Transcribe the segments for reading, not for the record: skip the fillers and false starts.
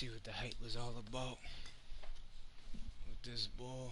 see what the hype was all about with this ball.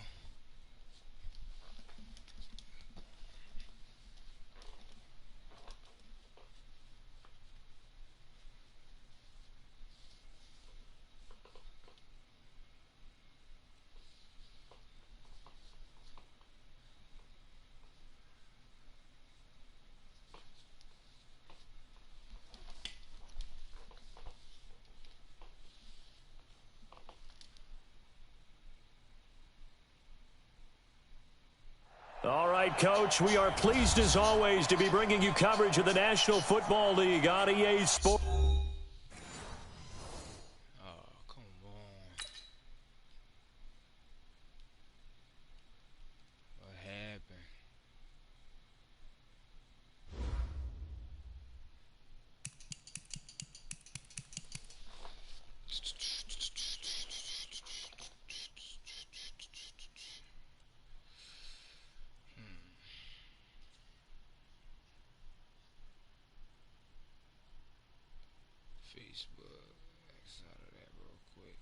All right, Coach, we are pleased as always to be bringing you coverage of the National Football League on EA Sports. Oh, come on. What happened? Facebook, X out of that real quick.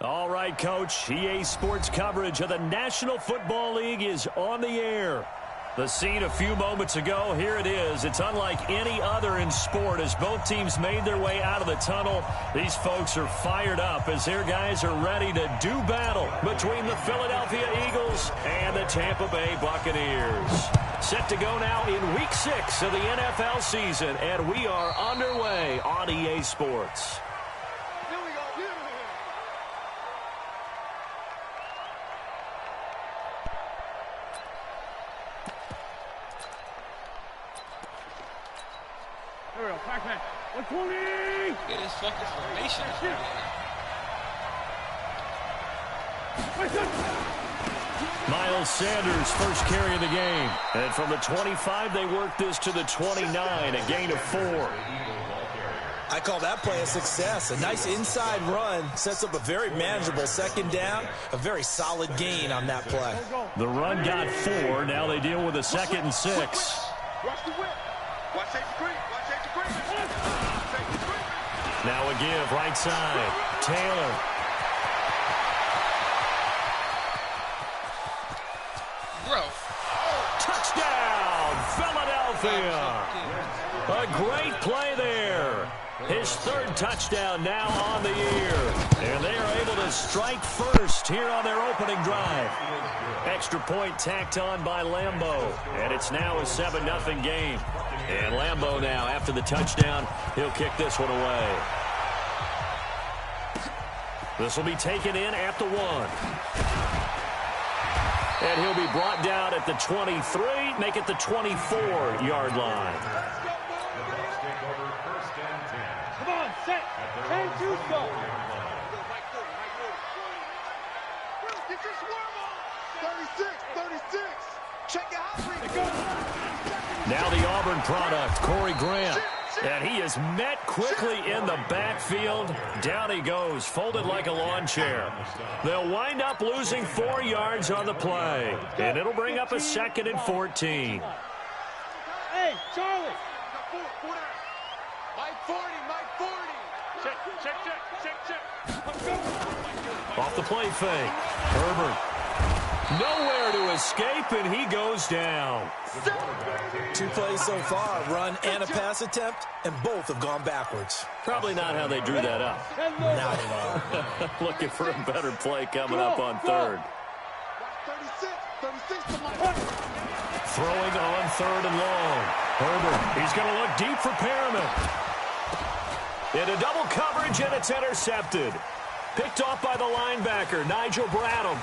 All right, Coach, EA Sports coverage of the National Football League is on the air. The scene a few moments ago, here it is. It's unlike any other in sport as both teams made their way out of the tunnel. These folks are fired up as their guys are ready to do battle between the Philadelphia Eagles and the Tampa Bay Buccaneers. Set to go now in Week 6 of the NFL season, and we are underway on EA Sports. Get his fucking formation. Miles Sanders first carry of the game. And from the 25, they work this to the 29, a gain of 4. I call that play a success. A nice inside run sets up a very manageable second down, a very solid gain on that play. The run got 4. Now they deal with a 2nd and 6. Watch the whip. Watch safety green. Watch safety green. Now a give right side. Taylor. Bro. Touchdown, Philadelphia. A great play there. His 3rd touchdown now on the year. And they are able to strike first here on their opening drive. Extra point tacked on by Lambeau. And it's now a 7-0 game. And Lambeau now, after the touchdown, he'll kick this one away. This will be taken in at the 1. And he'll be brought down at the 23, make it the 24-yard line. Come on, set. 10, 2, go. Get your swarm on. 36. Check it out. Now the Auburn product, Corey Graham. And he is met quickly in the backfield. Down he goes, folded like a lawn chair. They'll wind up losing 4 yards on the play. And it'll bring up a 2nd and 14. Hey, Charlie. Mike 40. Check. Off the play fake. Herbert. Nowhere to escape, and he goes down. 2 plays so far, run and a pass attempt, and both have gone backwards. Probably not how they drew that up. Not at all. Looking for a better play coming up on 3rd. 36 to my Throwing on 3rd and long. Herbert, he's going to look deep for Perriman. Into double coverage, and it's intercepted. Picked off by the linebacker, Nigel Bradham.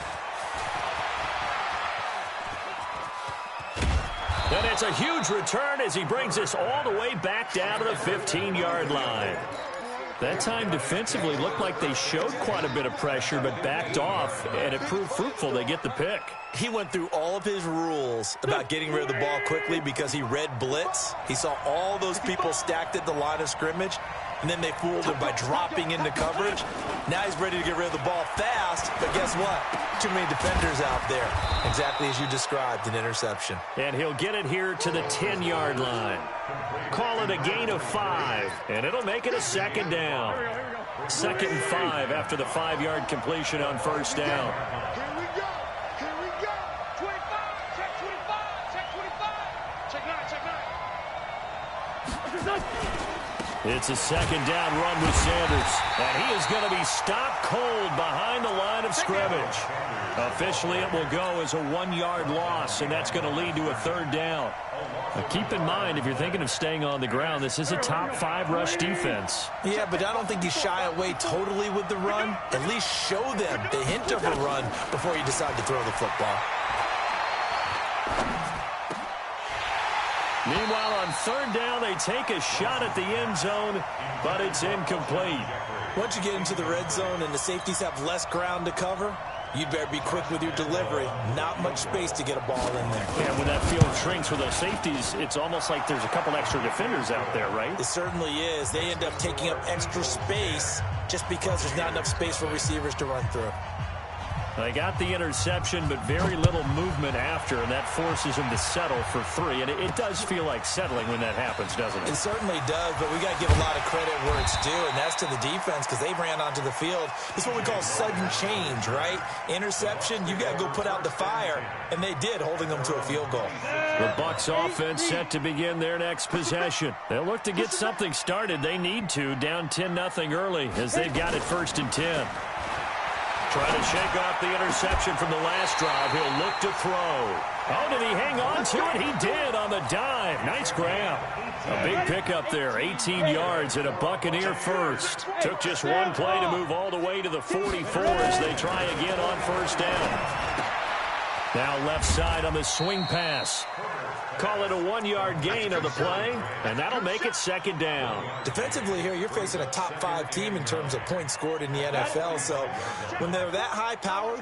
And it's a huge return as he brings us all the way back down to the 15-yard line. That time defensively looked like they showed quite a bit of pressure but backed off, and it proved fruitful. They get the pick. He went through all of his rules about getting rid of the ball quickly because he read blitz. He saw all those people stacked at the line of scrimmage, and then they fooled him by dropping into coverage. Now he's ready to get rid of the ball fast, but guess what? Too many defenders out there. Exactly as you described, an interception. And he'll get it here to the 10-yard line. Call it a gain of 5, and it'll make it a 2nd down. 2nd and 5 after the 5-yard completion on 1st down. Here we go. 25. Check 25. Check 25. Check 9. It's a 2nd down run with Sanders. And he is going to be stopped cold behind the line of scrimmage. Officially, it will go as a 1-yard loss, and that's going to lead to a 3rd down. Now, keep in mind, if you're thinking of staying on the ground, this is a top 5 rush defense. Yeah, but I don't think you shy away totally with the run. At least show them the hint of a run before you decide to throw the football. Meanwhile, on 3rd down, they take a shot at the end zone, but it's incomplete. Once you get into the red zone and the safeties have less ground to cover, you'd better be quick with your delivery. Not much space to get a ball in there. And when that field shrinks with those safeties, it's almost like there's a couple extra defenders out there, right? It certainly is. They end up taking up extra space just because there's not enough space for receivers to run through. They got the interception, but very little movement after, and that forces them to settle for 3. And it does feel like settling when that happens, doesn't it? It certainly does, but we got to give a lot of credit where it's due, and that's to the defense because they ran onto the field. It's what we call sudden change, right? Interception, you got to go put out the fire, and they did, holding them to a field goal. The Bucs offense set to begin their next possession. They'll look to get something started. They need to, down 10-0 early as they've got it 1st and 10. Trying to shake off the interception from the last drive. He'll look to throw. Oh, did he hang on to it? He did on the dive. Nice grab. A big pickup there. 18 yards and a Buccaneer first. Took just one play to move all the way to the 44 as they try again on 1st down. Now left side on the swing pass. Call it a 1-yard gain of the play, and that'll make it 2nd down. Defensively here, you're facing a top 5 team in terms of points scored in the NFL, so when they're that high-powered,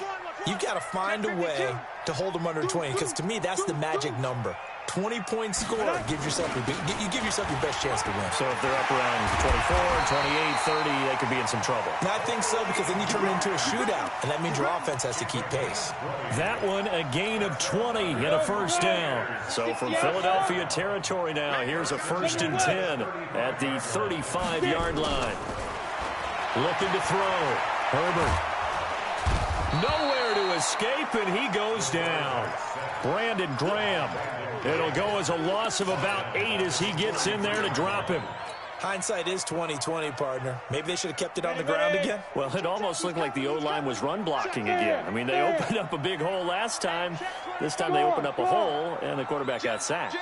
You've got to find a way to hold them under 20, because to me, that's the magic number. 20-point score, you give yourself your best chance to win. So if they're up around 24, 28, 30, they could be in some trouble. And I think so, because then you turn it into a shootout, and that means your offense has to keep pace. That one, a gain of 20 and a first down. So from Philadelphia territory now, here's a 1st and 10 at the 35-yard line. Looking to throw. Herbert. Nowhere to escape, and he goes down. Brandon Graham. It'll go as a loss of about 8 as he gets in there to drop him. Hindsight is 20/20, partner. Maybe they should have kept it on the ground again. Well, it almost looked like the O-line was run blocking again. I mean, they opened up a big hole last time. This time they opened up a hole, and the quarterback got sacked.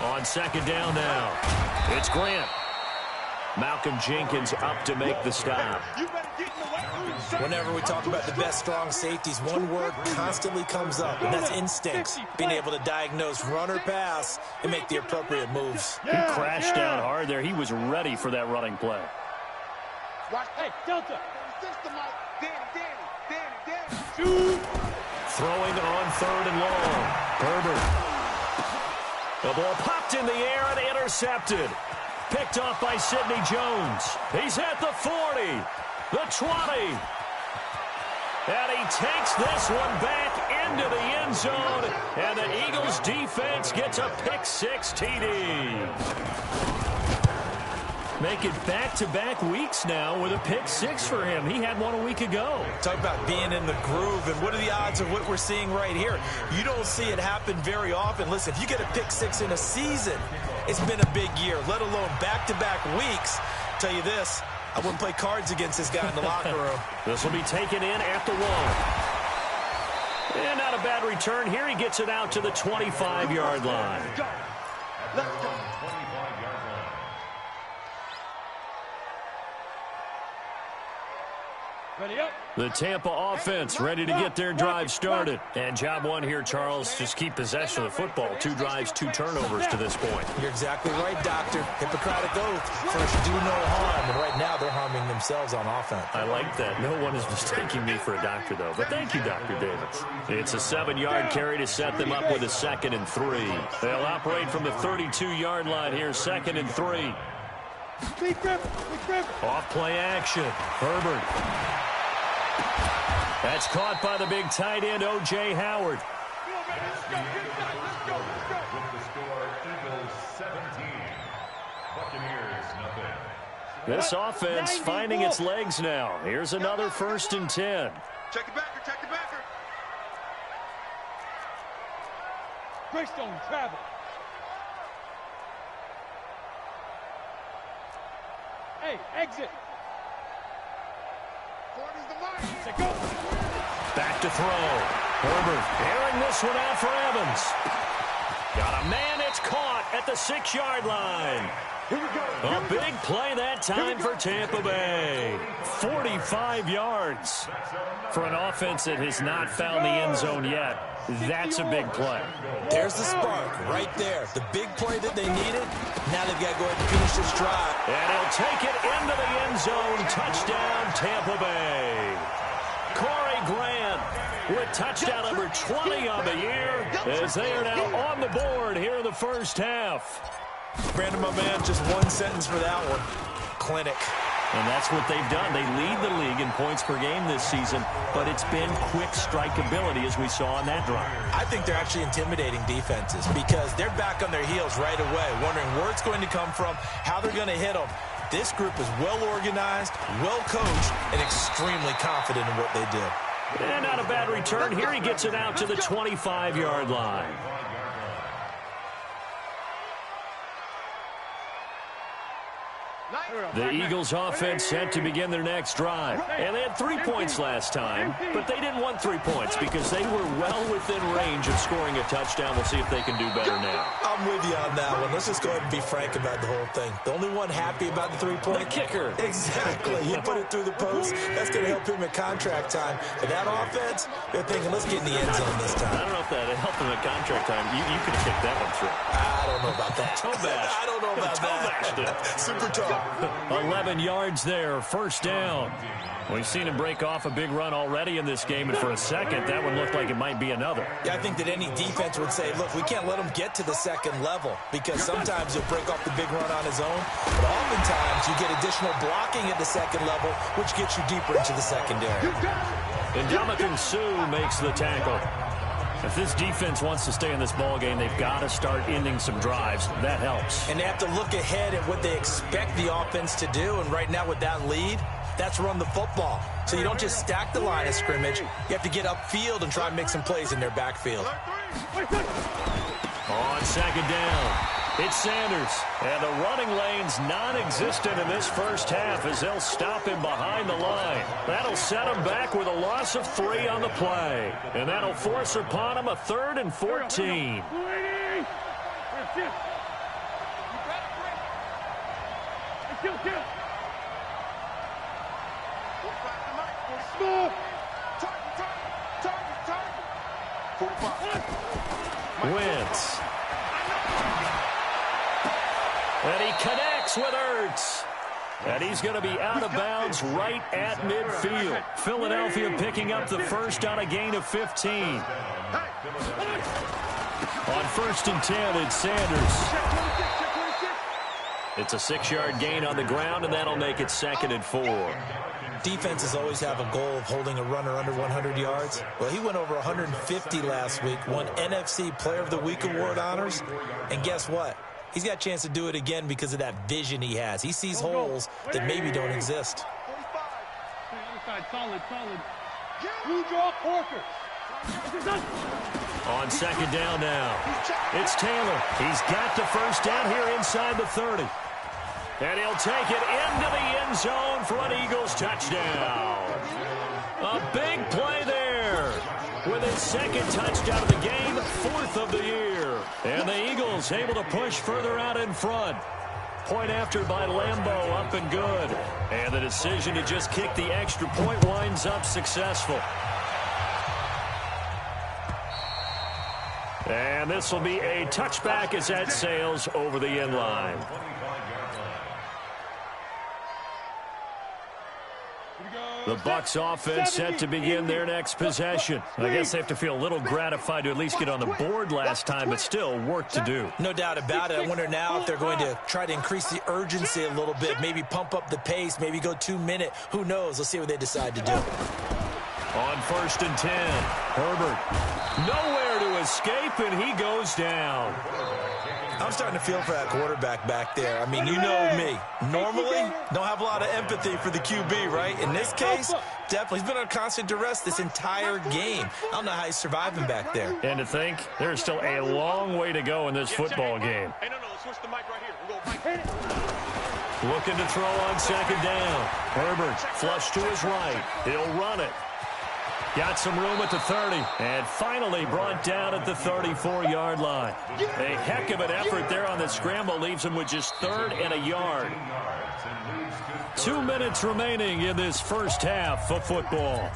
On 2nd down now, it's Grant. Malcolm Jenkins up to make the stop. Whenever we talk about the best strong safeties, one word constantly comes up, and that's instincts. Being able to diagnose run or pass and make the appropriate moves. He crashed down hard there. He was ready for that running play. Hey, Delta. Throwing on 3rd and long. Herbert. The ball popped in the air and intercepted. Picked off by Sidney Jones. He's at the 40, the 20. And he takes this one back into the end zone. And the Eagles defense gets a pick-6 TD. Make it back-to-back weeks now with a pick-6 for him. He had one a week ago. Talk about being in the groove, and what are the odds of what we're seeing right here? You don't see it happen very often. Listen, if you get a pick-6 in a season, it's been a big year, let alone back-to-back weeks. Tell you this, I wouldn't play cards against this guy in the locker room. This will be taken in at the 1. And not a bad return. Here he gets it out to the 25-yard line. Let's go. Ready up. The Tampa offense ready to get their drive started. And job one here, Charles, just keep possession of the football. 2 drives, 2 turnovers to this point. You're exactly right, Doctor. Hippocratic oath. First, do no harm. And right now, they're harming themselves on offense. I like that. No one is mistaking me for a doctor, though. But thank you, Dr. Davis. It's a 7-yard carry to set them up with a 2nd and 3. They'll operate from the 32-yard line here, 2nd and 3. Off play action. Herbert. That's caught by the big tight end, O.J. Howard. This offense finding its legs now. Here's another 1st and 10. Check the backer, check the backer. Greystone travel. Hey, exit. Back to throw. Herbert airing this one out for Evans. Got a man, it's caught at the 6-yard line. A big play that time for Tampa Bay. 45 yards for an offense that has not found the end zone yet. That's a big play. There's the spark right there. The big play that they needed. Now they've got to go ahead and finish this drive. And he'll take it into the end zone. Touchdown, Tampa Bay. Corey Grant with touchdown number 20 on the year as they are now on the board here in the first half. Brandon, my man, just one sentence for that one. Clinic. And that's what they've done. They lead the league in points per game this season, but it's been quick strike ability as we saw on that drive. I think they're actually intimidating defenses because they're back on their heels right away, wondering where it's going to come from, how they're going to hit them. This group is well organized, well coached, and extremely confident in what they do. And not a bad return. Here he gets it out to the 25-yard line. The Eagles offense set to begin their next drive. And they had 3 points last time, but they didn't want 3 points because they were well within range of scoring a touchdown. We'll see if they can do better now. I'm with you on that one. Let's just go ahead and be frank about the whole thing. The only one happy about the 3-point? The kicker. Exactly. He put it through the post. That's going to help him at contract time. But that offense, they're thinking, let's get in the end zone this time. I don't know if that helped him at contract time. You could have kicked that one through. I don't know about that. Toe bash. I don't know about Toe bashed that. it. Super tough. 11 yards there, first down. We've seen him break off a big run already in this game, and for a second, that one looked like it might be another. Yeah, I think that any defense would say, look, we can't let him get to the second level because sometimes he'll break off the big run on his own, but oftentimes you get additional blocking at the second level, which gets you deeper into the secondary. And Ndamukong Suh makes the tackle. If this defense wants to stay in this ball game, they've got to start ending some drives. That helps. And they have to look ahead at what they expect the offense to do, and right now with that lead, that's run the football. So you don't just stack the line of scrimmage. You have to get upfield and try and make some plays in their backfield. On second down, it's Sanders. And the running lane's non-existent in this first half as they'll stop him behind the line. That'll set him back with a loss of 3 on the play. And that'll force upon him a 3rd and 14. Wentz. And he connects with Ertz. And he's going to be out of bounds right at midfield. Philadelphia picking up the first on a gain of 15. On 1st and 10, it's Sanders. It's a 6-yard gain on the ground, and that'll make it 2nd and 4. Defenses always have a goal of holding a runner under 100 yards. Well, he went over 150 last week, won NFC Player of the Week award honors. And guess what? He's got a chance to do it again because of that vision he has. He sees holes that maybe don't exist. Solid. Blue draw Corker. On second down now, it's Taylor. He's got the first down here inside the 30. And he'll take it into the end zone for an Eagles touchdown. A big play there with his 2nd touchdown of the game, 4th of the year. And the Eagles able to push further out in front. Point after by Lambeau, up and good. And the decision to just kick the extra point winds up successful. And this will be a touchback as that sails over the end line. The Bucs offense set to begin their next possession. I guess they have to feel a little gratified to at least get on the board last time, but still work to do. No doubt about it. I wonder now if they're going to try to increase the urgency a little bit, maybe pump up the pace, maybe go 2-minute. Who knows? Let's see what they decide to do. On 1st and 10, Herbert nowhere to escape, and he goes down. I'm starting to feel for that quarterback back there. I mean, you know me. Normally, don't have a lot of empathy for the QB, right? In this case, definitely. He's been on constant duress this entire game. I don't know how he's surviving back there. And to think, there's still a long way to go in this football game. Hey, no, switch the mic right here. We'll go Looking to throw on second down. Herbert flush to his right. He'll run it. Got some room at the 30, and finally brought down at the 34-yard line. A heck of an effort there on the scramble leaves him with just 3rd and a yard. 2 minutes remaining in this first half of football.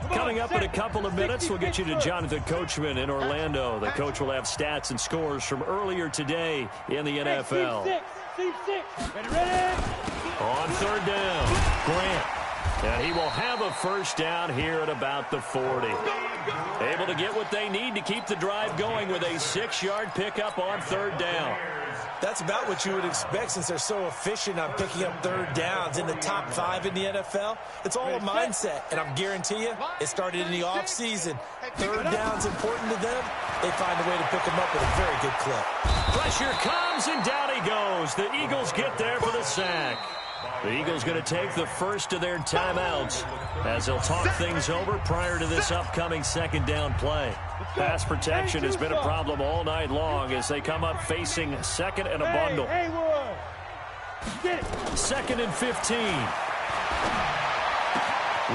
Coming up in a couple of minutes, we'll get you to Jonathan Coachman in Orlando. The coach will have stats and scores from earlier today in the NFL. Ready? On 3rd down, Grant. And he will have a first down here at about the 40. Able to get what they need to keep the drive going with a 6-yard pickup on 3rd down. That's about what you would expect since they're so efficient on picking up 3rd downs in the top 5 in the NFL. It's all a mindset, and I guarantee you, it started in the offseason. 3rd down's important to them. They find a way to pick them up with a very good clip. Pressure comes, and down he goes. The Eagles get there for the sack. The Eagles going to take the first of their timeouts as they'll talk things over prior to this upcoming 2nd down play. Pass protection has been a problem all night long as they come up facing 2nd and a bundle. 2nd and 15.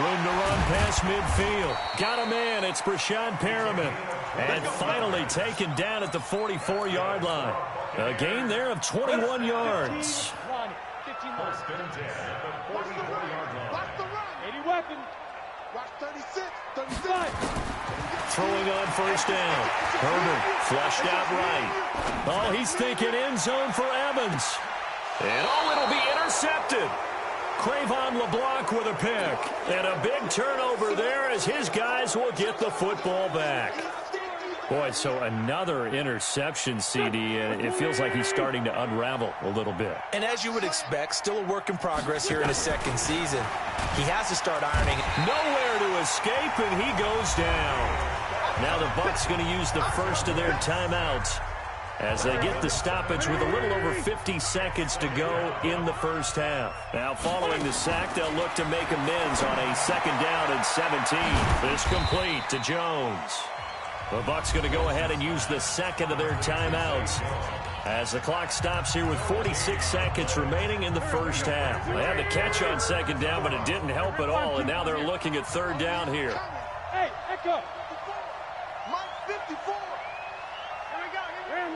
Room to run past midfield. Got a man. It's Brashad Perriman. And finally taken down at the 44-yard line. A gain there of 21 yards. 80 weapon. Watch 36. 36. Throwing on first down. Herbert flushed out right. Oh, he's thinking end zone for Evans. And it'll be intercepted. Cravon LeBlanc with a pick. And a big turnover there as his guys will get the football back. Boy, so another interception, CD, and it feels like he's starting to unravel a little bit. And as you would expect, still a work in progress here in his second season. He has to start ironing. Nowhere to escape, and he goes down. Now the Bucs going to use the first of their timeouts as they get the stoppage with a little over 50 seconds to go in the first half. Now following the sack, they'll look to make amends on a second down and 17. It's complete to Jones. The Bucs going to go ahead and use the second of their timeouts as the clock stops here with 46 seconds remaining in the first half. They had the catch on second down, but it didn't help at all, and now they're looking at third down here. Hey, Echo. Mike 54. Here we go. Ram.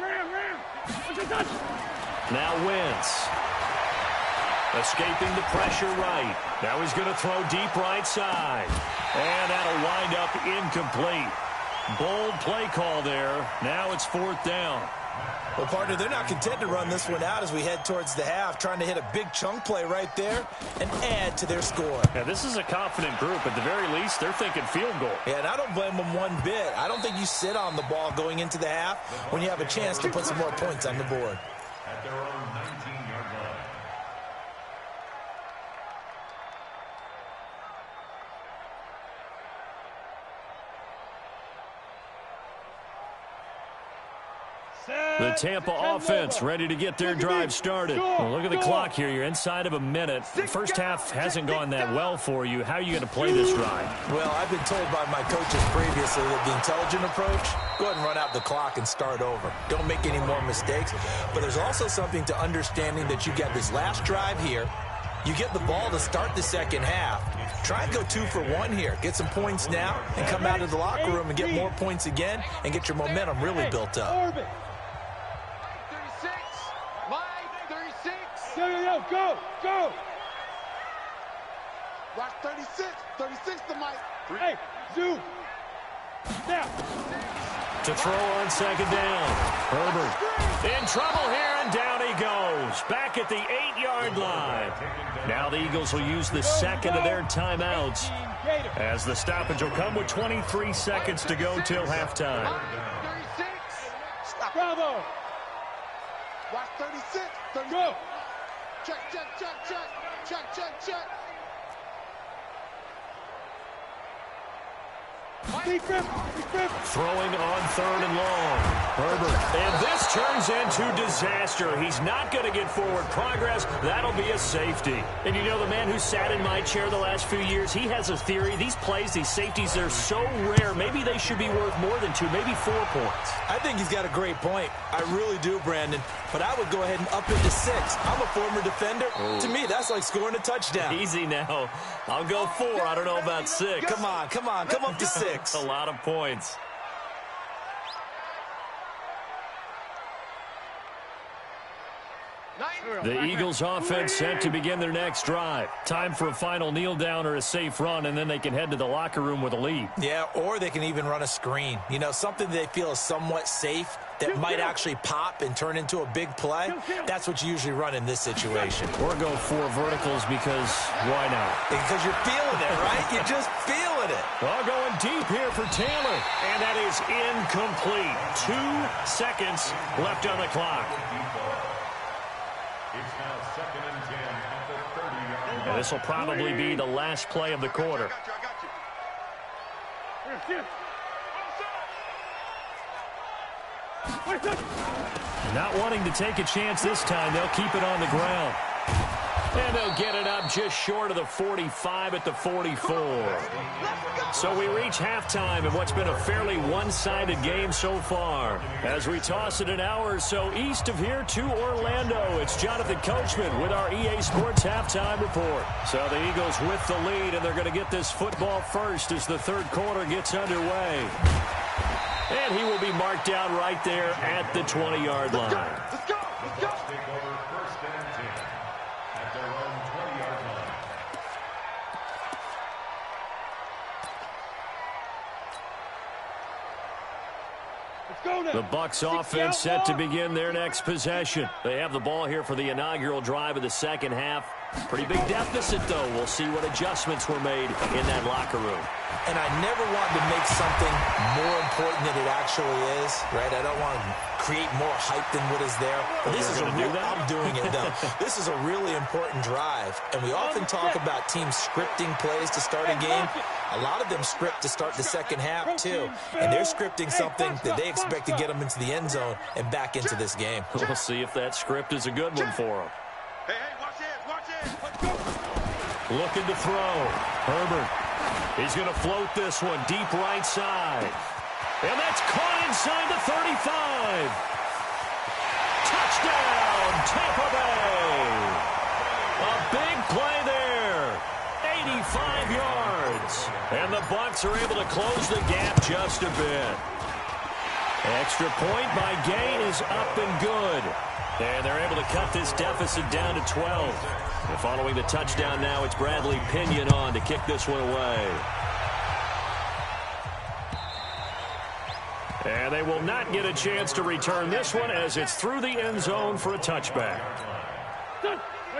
Now Wentz. Escaping the pressure right. Now he's going to throw deep right side. And that'll wind up incomplete. Bold play call there. Now it's fourth down. Well, partner, they're not content to run this one out as we head towards the half, trying to hit a big chunk play right there and add to their score. Yeah, this is a confident group. At the very least, they're thinking field goal. Yeah, and I don't blame them one bit. I don't think you sit on the ball going into the half when you have a chance to put some more points on the board. At their own 19-yard line. The Tampa offense ready to get their drive started. Well, look at the clock here. You're inside of a minute. The first half hasn't gone that well for you. How are you going to play this drive? Well, I've been told by my coaches previously that the intelligent approach, go ahead and run out the clock and start over. Don't make any more mistakes. But there's also something to understanding that you get this last drive here. You get the ball to start the second half. Try and go 2 for 1 here. Get some points now and come out of the locker room and get more points again and get your momentum really built up. 36. Mike 36. Go. Watch 36. 36 to Mike. Hey, Zoo. Now. To throw on second down. Herbert in trouble here, and down he goes. Back at the 8-yard line. Now the Eagles will use the second of their timeouts as the stoppage will come with 23 seconds to go till halftime. 36. Stop. Bravo. Watch 36. 36. Go. Check. Deep grip. Throwing on third and long. Herbert. And this turns into disaster. He's not going to get forward progress. That'll be a safety. And you know, the man who sat in my chair the last few years, he has a theory. These plays, these safeties, they're so rare. Maybe they should be worth more than 2, maybe 4 points. I think he's got a great point. I really do, Brandon. But I would go ahead and up it to 6. I'm a former defender. To me, that's like scoring a touchdown. Easy now. I'll go 4. I don't know about 6. Come on. Come up to 6. A lot of points. The Eagles offense set to begin their next drive. Time for a final kneel down or a safe run, and then they can head to the locker room with a lead. Yeah, or they can even run a screen. You know, something they feel is somewhat safe that might actually pop and turn into a big play. That's what you usually run in this situation. Or go 4 verticals because why not? Because you're feeling it, right? You're just feeling it. Well, going deep here for Taylor, and that is incomplete. 2 seconds left on the clock. It's now 2nd and 10 at the 30-yard line. And this will probably be the last play of the quarter. Not wanting to take a chance this time, they'll keep it on the ground. And they'll get it up just short of the 45 at the 44. So we reach halftime in what's been a fairly one-sided game so far. As we toss it an hour or so east of here to Orlando, it's Jonathan Coachman with our EA Sports Halftime Report. So the Eagles with the lead, and they're going to get this football first as the third quarter gets underway. And he will be marked down right there at the 20-yard line. Let's go. Take over 1st and 10 at their own 20-yard line. Go now. The Bucs offense set to begin their next possession. They have the ball here for the inaugural drive of the second half. Pretty big deficit, though. We'll see what adjustments were made in that locker room. And I never want to make something more important than it actually is, right? I don't want to create more hype than what is there. But this is a real, I'm doing it, though. This is a really important drive. And we often talk about teams scripting plays to start a game. A lot of them script to start the second half, too. And they're scripting something that they expect to get them into the end zone and back into this game. We'll see if that script is a good one for them. Hey, watch it, watch it. Looking to throw. Herbert. He's going to float this one deep right side. And that's caught inside the 35. Touchdown, Tampa Bay. A big play there. 85 yards. And the Bucs are able to close the gap just a bit. Extra point by Gain is up and good. And they're able to cut this deficit down to 12. And following the touchdown now, it's Bradley Pinion on to kick this one away. And they will not get a chance to return this one as it's through the end zone for a touchback.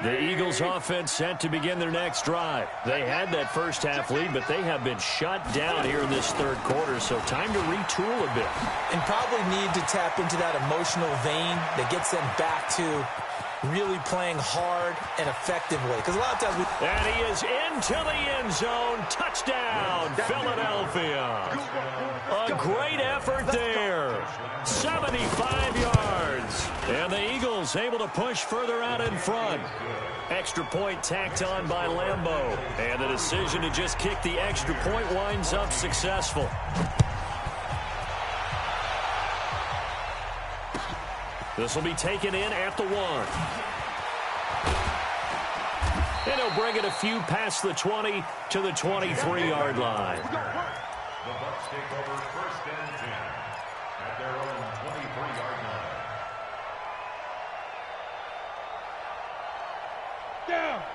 The Eagles offense set to begin their next drive. They had that first half lead, but they have been shut down here in this third quarter, so time to retool a bit. And probably need to tap into that emotional vein that gets them back to really playing hard and effectively. Because a lot of times we... And he is into the end zone. Touchdown, Philadelphia. A great effort there. 75 yards. And the Eagles able to push further out in front. Extra point tacked on by Lambeau. And the decision to just kick the extra point winds up successful. This will be taken in at the 1. And he'll bring it a few past the 20 to the 23-yard line. The Bucs take over first and 10 at their own 23-yard line.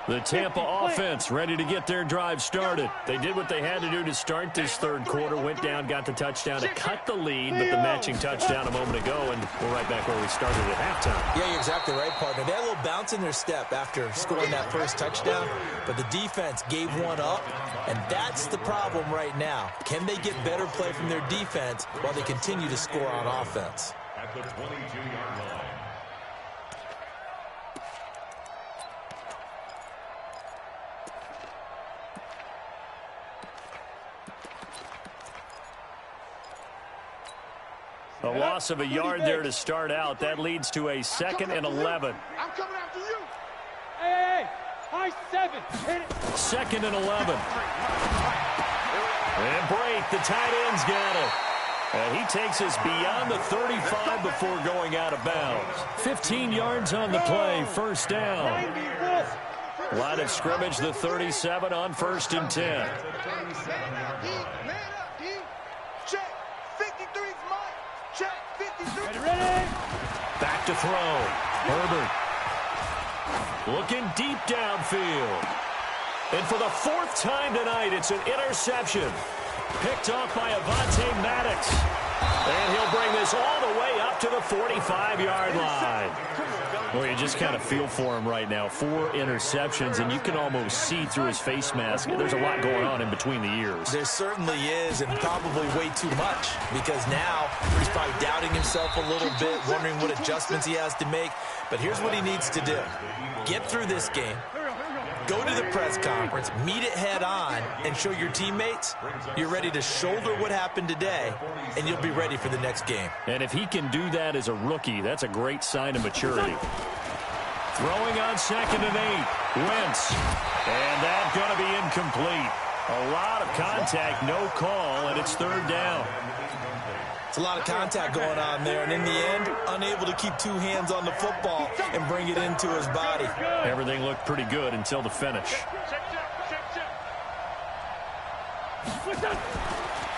The Tampa offense ready to get their drive started. They did what they had to do to start this third quarter, went down, got the touchdown to cut the lead, but the matching touchdown a moment ago, and we're right back where we started at halftime. Yeah, you're exactly right, partner. They had a little bounce in their step after scoring that first touchdown, but the defense gave one up, and that's the problem right now. Can they get better play from their defense while they continue to score on offense? At the 22-yard line. A loss of a yard there to start out. That leads to a 2nd and 11. I'm coming after you. Hey, high 7. Hit it. 2nd and 11. And break. The tight end's got it. And he takes us beyond the 35 before going out of bounds. 15 yards on the play. First down. Line of scrimmage, the 37 on 1st and 10. Back to throw. Herbert. Looking deep downfield. And for the 4th time tonight, it's an interception. Picked off by Avonte Maddox. And he'll bring this all the way up to the 45-yard line. Well, you just kind of feel for him right now. 4 interceptions, and you can almost see through his face mask. There's a lot going on in between the ears. There certainly is, and probably way too much, because now he's probably doubting himself a little bit, wondering what adjustments he has to make. But here's what he needs to do. Get through this game. Go to the press conference, meet it head on, and show your teammates you're ready to shoulder what happened today, and you'll be ready for the next game. And if he can do that as a rookie, that's a great sign of maturity. Throwing on 2nd and 8. Wentz. And that's going to be incomplete. A lot of contact, no call, and it's 3rd down. It's a lot of contact going on there, and in the end, unable to keep 2 hands on the football and bring it into his body. Everything looked pretty good until the finish.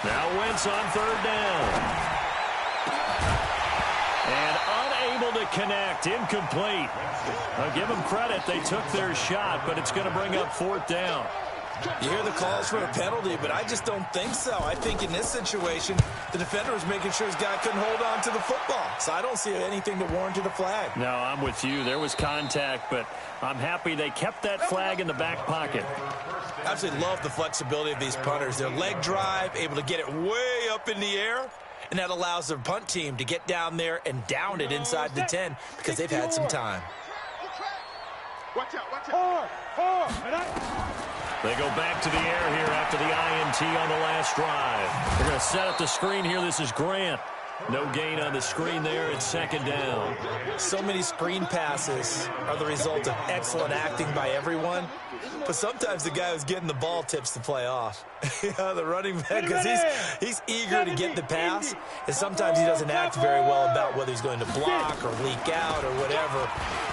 Now Wentz on 3rd down. And unable to connect, incomplete. I'll give them credit, they took their shot, but it's going to bring up 4th down. You hear the calls for a penalty, but I just don't think so. I think in this situation, the defender was making sure his guy couldn't hold on to the football. So I don't see anything that warranted a flag. No, I'm with you. There was contact, but I'm happy they kept that flag in the back pocket. I absolutely love the flexibility of these punters. Their leg drive, able to get it way up in the air, and that allows their punt team to get down there and down it inside the 10 because they've had some time. Watch out, watch out. They go back to the air here after the INT on the last drive. They're going to set up the screen here. This is Grant. No gain on the screen there. It's second down. So many screen passes are the result of excellent acting by everyone. But sometimes the guy who's getting the ball tips the play off. The running back, because he's eager to get the pass. And sometimes he doesn't act very well about whether he's going to block or leak out or whatever.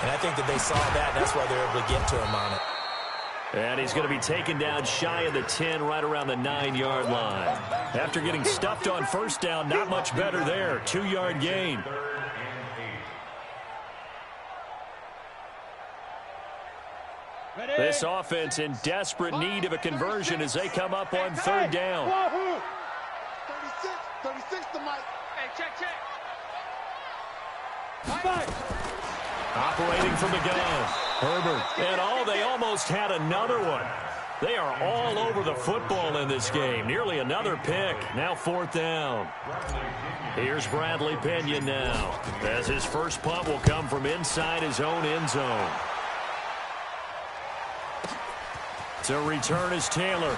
And I think that they saw that, and that's why they're able to get to him on it. And he's going to be taken down shy of the 10, right around the 9-yard line. After getting stuffed on first down, not much better there. 2-yard gain. This offense in desperate need of a conversion as they come up on third down. 36 to Mike. Hey, check. Operating from the gun, Herbert. And they almost had another one. They are all over the football in this game. Nearly another pick. Now fourth down. Here's Bradley Pinion now, as his first punt will come from inside his own end zone. To return is Taylor.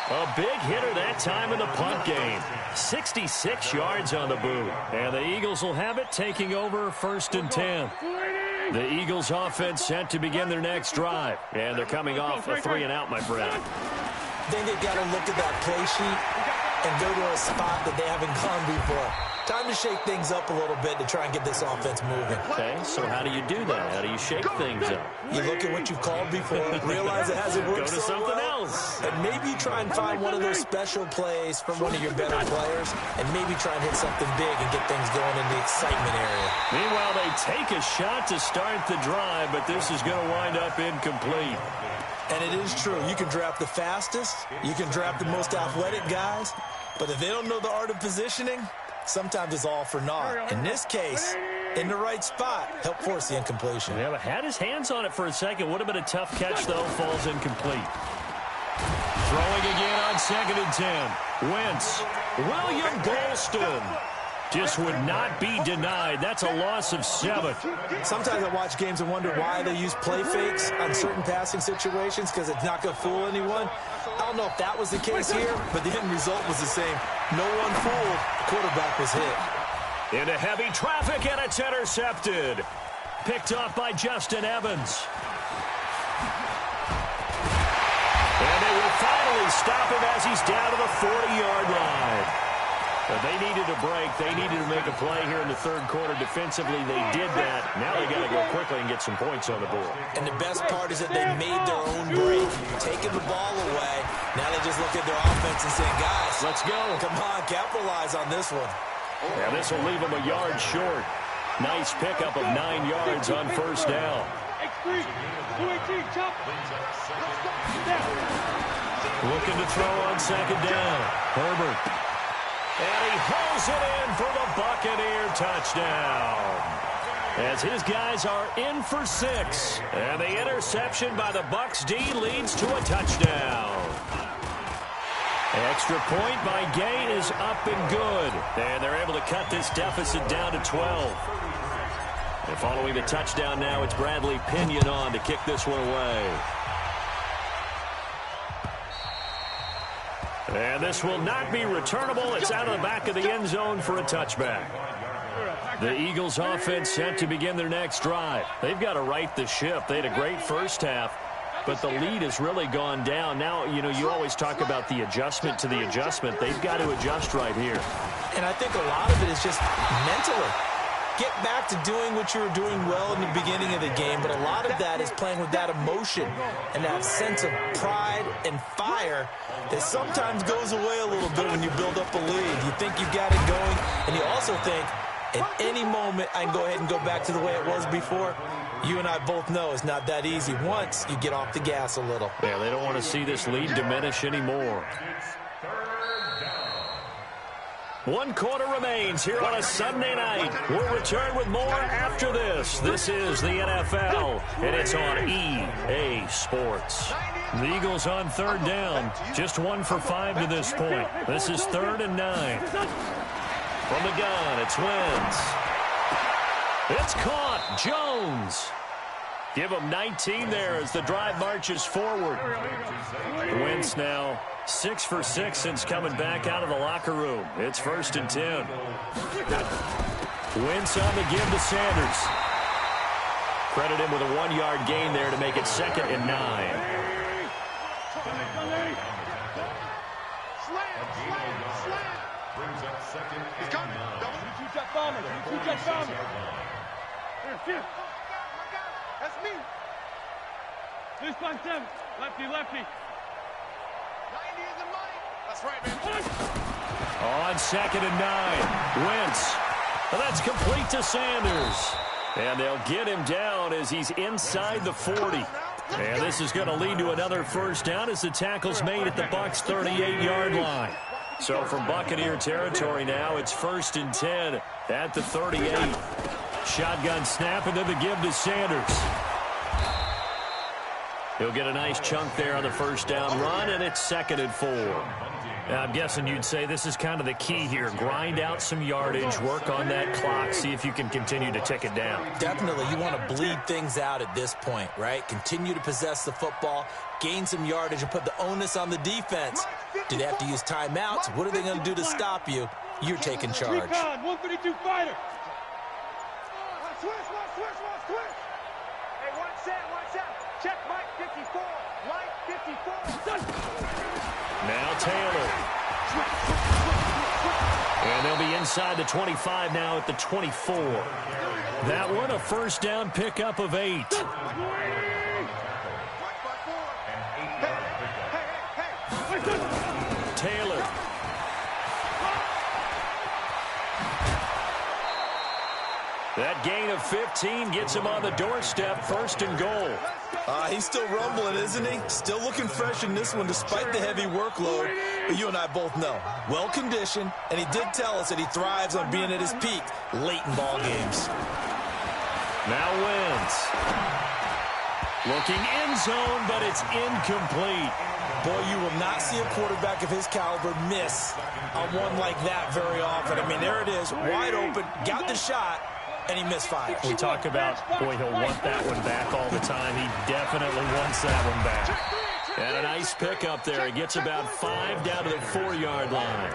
A big hitter that time in the punt game. 66 yards on the boot. And the Eagles will have it, taking over first and 10. The Eagles offense set to begin their next drive. And they're coming off a 3-and-out, my friend. I think they've got to look at that play sheet and go to a spot that they haven't gone before. Time to shake things up a little bit to try and get this offense moving. Okay, so how do you do that? How do you shake things up? You look at what you've called before, realize it hasn't worked Go to something well, else. and maybe try and find one of those special plays from one of your better players, and maybe try and hit something big and get things going in the excitement area. Meanwhile, they take a shot to start the drive, but this is going to wind up incomplete. And it is true. You can draft the fastest. You can draft the most athletic guys. But if they don't know the art of positioning, sometimes it's all for naught. In this case, in the right spot, help force the incompletion. Yeah, but had his hands on it for a second. Would have been a tough catch, though. Falls incomplete. Throwing again on second and 10. Wentz. William Golston. Just would not be denied. That's a loss of 7. Sometimes I watch games and wonder why they use play fakes on certain passing situations, because it's not going to fool anyone. I don't know if that was the case here, but the end result was the same. No one fooled. The quarterback was hit. Into heavy traffic, and it's intercepted. Picked off by Justin Evans. And they will finally stop him as he's down to the 40-yard line. But they needed a break. They needed to make a play here in the third quarter. Defensively, they did that. Now they got to go quickly and get some points on the board. And the best part is that they made their own break, taking the ball away. Now they just look at their offense and saying, guys, let's go. Come on, capitalize on this one. Yeah, this will leave them a yard short. Nice pickup of 9 yards on first down. Looking to throw on second down. Herbert. And he hauls it in for the Buccaneer touchdown. As his guys are in for 6. And the interception by the Bucs D leads to a touchdown. Extra point by Gay is up and good. And they're able to cut this deficit down to 12. And following the touchdown now, it's Bradley Pinion on to kick this one away. And this will not be returnable. It's out of the back of the end zone for a touchback. The Eagles offense set to begin their next drive. They've got to right the ship. They had a great first half, but the lead has really gone down. Now, you always talk about the adjustment to the adjustment. They've got to adjust right here. And I think a lot of it is just mentally. Get back to doing what you were doing well in the beginning of the game, but a lot of that is playing with that emotion and that sense of pride and fire that sometimes goes away a little bit when you build up a lead. You think you've got it going, and you also think, at any moment, I can go ahead and go back to the way it was before. You and I both know it's not that easy once you get off the gas a little. Yeah, they don't want to see this lead diminish anymore. 1 quarter remains here on a Sunday night. We'll return with more after this. This is the NFL, and it's on EA Sports. The Eagles on 3rd down. Just 1 for 5 to this point. This is 3rd and 9. From the gun, it's Wentz. It's caught. Jones. Give him 19 there as the drive marches forward. Wentz now 6 for 6 since coming back out of the locker room. It's 1st and 10. Wentz on the give to Sanders. Credit him with a 1-yard gain there to make it 2nd and 9. Brings up 2nd He's coming. Double. Two-jet bomber. Two-jet bomber. Here. That's me. 6-5-7. Lefty, lefty. 90 is the money. That's right, man. On 2nd and 9. Wentz. Well, that's complete to Sanders. And they'll get him down as he's inside the 40. And this is going to lead to another 1st down as the tackle's made at the Bucs' 38-yard line. So from Buccaneer territory now, it's 1st and 10 at the 38. Shotgun snap and then the give to Sanders. He'll get a nice chunk there on the 1st down run, and it's 2nd and 4. Now, I'm guessing you'd say this is kind of the key here. Grind out some yardage, work on that clock, see if you can continue to tick it down. Definitely, you want to bleed things out at this point, right? Continue to possess the football, gain some yardage, and put the onus on the defense. Do they have to use timeouts? What are they going to do to stop you? You're taking charge. Recon, 132 fighter. Switch. Hey, one set. Check Mike 54. Mike 54. Now Taylor. And they'll be inside the 25 now at the 24. That one a 1st down pickup of 8. Taylor. That gain of 15 gets him on the doorstep, 1st and goal. He's still rumbling, isn't he? Still looking fresh in this one despite the heavy workload. But you and I both know, well-conditioned, and he did tell us that he thrives on being at his peak late in ball games. Now Wentz. Looking end zone, but it's incomplete. Boy, you will not see a quarterback of his caliber miss on one like that very often. I mean, there it is, wide open, got the shot, and he misfires. We talk about, boy, he'll want that one back all the time. He definitely wants that one back. And a nice pickup there. He gets about 5 down to the 4-yard line.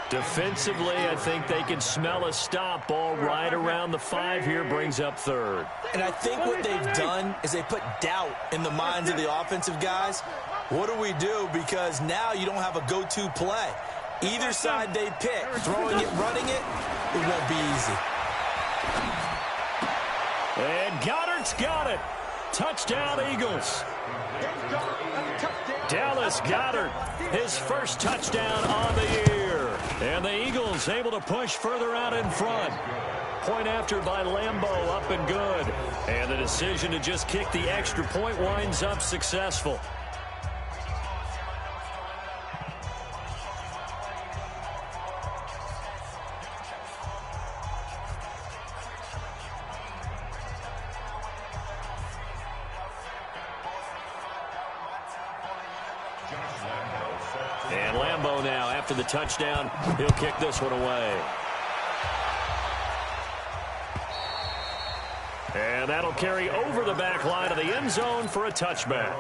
Defensively, I think they can smell a stop ball right around the 5 here, brings up 3rd. And I think what they've done is they put doubt in the minds of the offensive guys. What do we do? Because now you don't have a go-to play. Either side they pick, throwing it, running it, it won't be easy. And Goddard's got it. Touchdown, Eagles. Dallas Goedert, his first touchdown on the year. And the Eagles able to push further out in front. Point after by Lambeau, up and good. And the decision to just kick the extra point winds up successful. And Lambeau now, after the touchdown, he'll kick this one away. And that'll carry over the back line of the end zone for a touchback.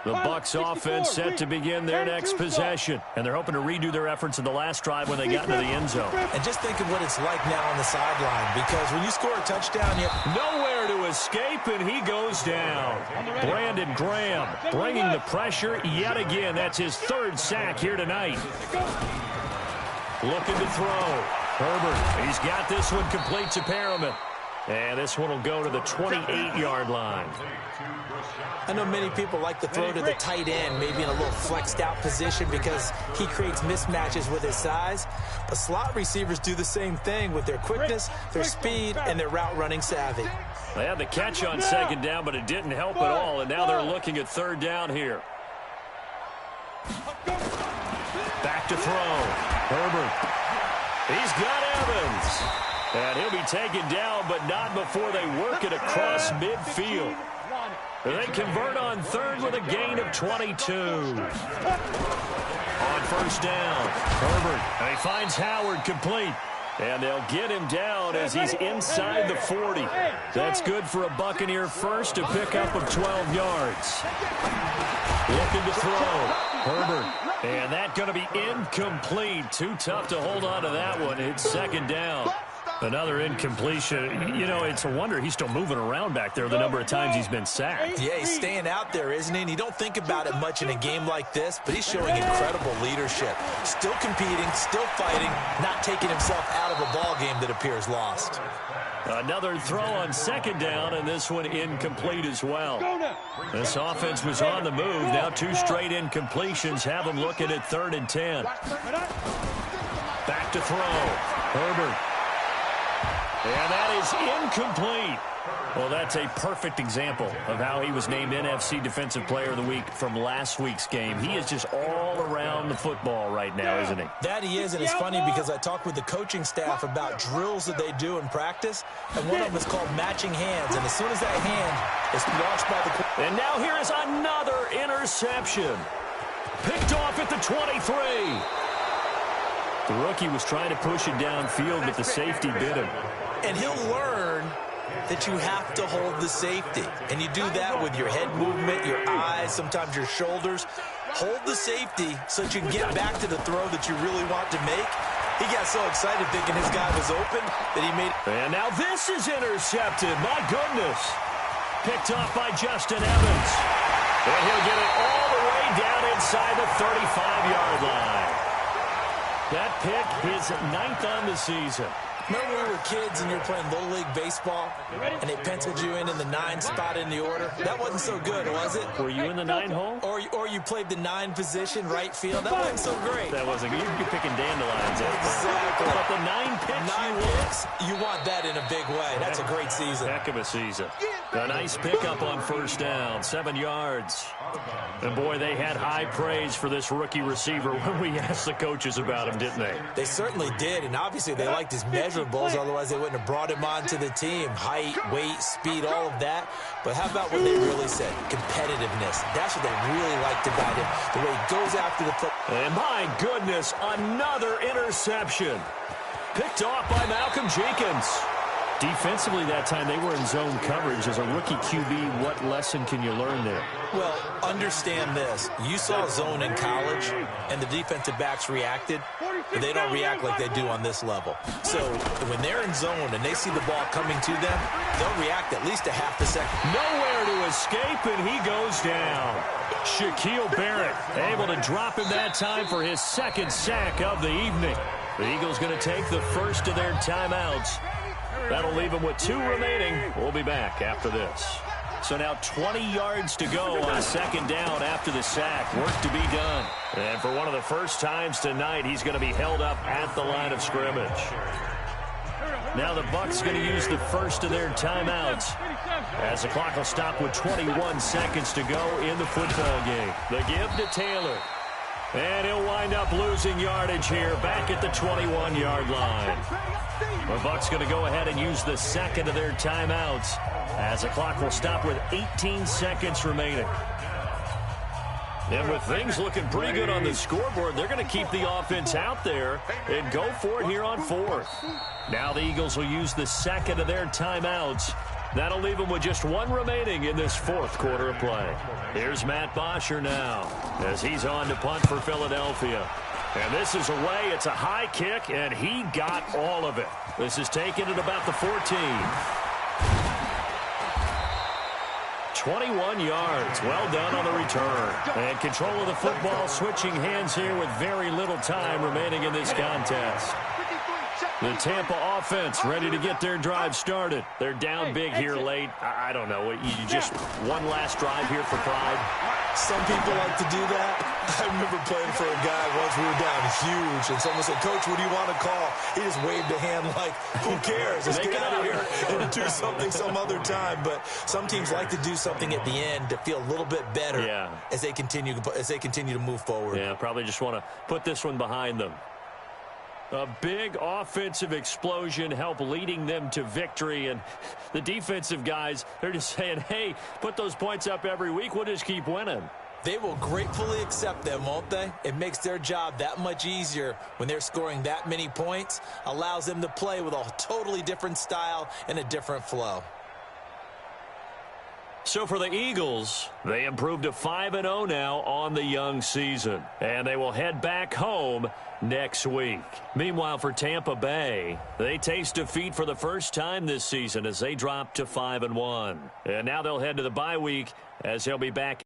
The Bucs offense set to begin their next possession. And they're hoping to redo their efforts in the last drive when they got into the end zone. And just think of what it's like now on the sideline, because when you score a touchdown, you have nowhere to escape, and he goes down. Brandon Graham bringing the pressure yet again. That's his 3rd sack here tonight. Looking to throw. Herbert, he's got this one complete to Perriman. And this one will go to the 28-yard line. I know many people like to throw to the tight end, maybe in a little flexed out position because he creates mismatches with his size. But slot receivers do the same thing with their quickness, their speed, and their route running savvy. They had the catch on second down, but it didn't help at all. And now they're looking at third down here. Back to throw. Herbert. He's got Evans. And he'll be taken down, but not before they work it across midfield. They convert on third with a gain of 22. On first down, Herbert. And he finds Howard complete. And they'll get him down as he's inside the 40. That's good for a Buccaneer first, a pickup of 12 yards. Looking to throw. Herbert. And that's going to be incomplete. Too tough to hold on to that one. It's second down. Another incompletion. You know, it's a wonder he's still moving around back there the number of times he's been sacked. Yeah, he's staying out there, isn't he? And you don't think about it much in a game like this, but he's showing incredible leadership. Still competing, still fighting, not taking himself out of a ball game that appears lost. Another throw on second down, and this one incomplete as well. This offense was on the move. Now two straight incompletions have them looking at 3rd and 10. Back to throw. Herbert. And that is incomplete. Well, that's a perfect example of how he was named NFC Defensive Player of the Week from last week's game. He is just all around the football right now, isn't he? That he is, and it's funny because I talked with the coaching staff about drills that they do in practice, and one of them is called matching hands. And as soon as that hand is launched by the... And now here is another interception. Picked off at the 23. The rookie was trying to push it downfield, but the safety bit him. And he'll learn that you have to hold the safety. And you do that with your head movement, your eyes, sometimes your shoulders. Hold the safety so that you can get back to the throw that you really want to make. He got so excited thinking his guy was open that he made... And now this is intercepted. My goodness. Picked off by Justin Evans. And he'll get it all the way down inside the 35-yard line. That pick, his 9th on the season. Remember when we were kids and you were playing Little League Baseball and they penciled you in the 9 spot in the order? That wasn't so good, was it? Were you in the 9 hole? Or you played the 9 position, right field? That wasn't so great. That wasn't good. You're picking dandelions. Exactly. But the 9 picks, 9 picks, you want that in a big way. That's a great season. Heck of a season. A nice pickup on first down, 7 yards. And boy, they had high praise for this rookie receiver when we asked the coaches about him, didn't they? They certainly did, and obviously they liked his measurables, otherwise they wouldn't have brought him onto the team. Height, weight, speed, all of that. But how about what they really said? Competitiveness. That's what they really liked about him, the way he goes after the football. And my goodness, another interception. Picked off by Malcolm Jenkins. Defensively that time, they were in zone coverage. As a rookie QB, what lesson can you learn there? Well, understand this. You saw zone in college, and the defensive backs reacted, but they don't react like they do on this level. So when they're in zone and they see the ball coming to them, they'll react at least a half a second. Nowhere to escape, and he goes down. Shaquille Barrett able to drop him that time for his 2nd sack of the evening. The Eagles going to take the first of their timeouts. That'll leave them with 2 remaining. We'll be back after this. So now 20 yards to go on 2nd down after the sack. Work to be done. And for one of the first times tonight, he's going to be held up at the line of scrimmage. Now the Bucs going to use the first of their timeouts as the clock will stop with 21 seconds to go in the football game. The give to Taylor. And he'll wind up losing yardage here back at the 21-yard line. The Bucs going to go ahead and use the 2nd of their timeouts as the clock will stop with 18 seconds remaining. And with things looking pretty good on the scoreboard, they're going to keep the offense out there and go for it here on 4th. Now the Eagles will use the 2nd of their timeouts. That'll leave them with just 1 remaining in this 4th quarter of play. Here's Matt Bosher now as he's on to punt for Philadelphia. And this is away. It's a high kick, and he got all of it. This is taken at about the 14. 21 yards. Well done on the return. And control of the football switching hands here with very little time remaining in this contest. The Tampa offense ready to get their drive started. They're down big here late. I don't know. You just one last drive here for pride. Some people like to do that. I remember playing for a guy once. We were down huge, and someone said, "Coach, what do you want to call?" He just waved a hand like, "Who cares? Let's get out of here and do something some other time." But some teams like to do something at the end to feel a little bit better as they continue to move forward. Yeah, probably just want to put this one behind them. A big offensive explosion helped leading them to victory. And the defensive guys, they're just saying, hey, put those points up every week. We'll just keep winning. They will gratefully accept them, won't they? It makes their job that much easier when they're scoring that many points. Allows them to play with a totally different style and a different flow. So for the Eagles, they improved to 5-0 now on the young season. And they will head back home next week. Meanwhile, for Tampa Bay, they taste defeat for the first time this season as they drop to 5-1. And now they'll head to the bye week as they'll be back